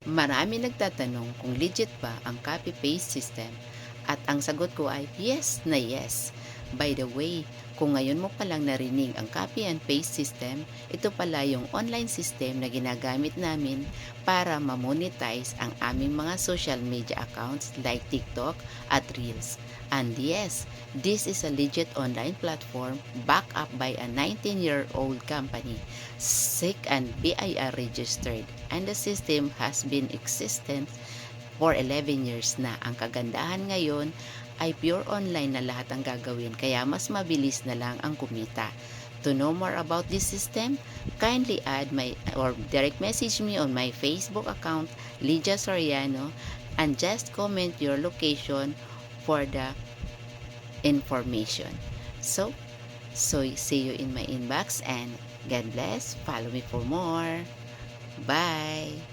Marami nagtatanong kung legit ba ang copy-paste system at ang sagot ko ay yes na yes. By the way, kung ngayon mo palang narinig ang copy and paste system, ito pala yung online system na ginagamit namin para ma-monetize ang aming mga social media accounts like TikTok at Reels. And yes, this is a legit online platform backed up by a 19-year-old company, SIC and BIR registered, and the system has been existent for 11 years na. Ang kagandahan ngayon ay pure online na lahat ang gagawin kaya mas mabilis na lang ang kumita. To know more about this system, kindly add my or direct message me on my Facebook account, Lydia Soriano, and just comment your location for the information. So see you in my inbox and God bless. Follow me for more. Bye.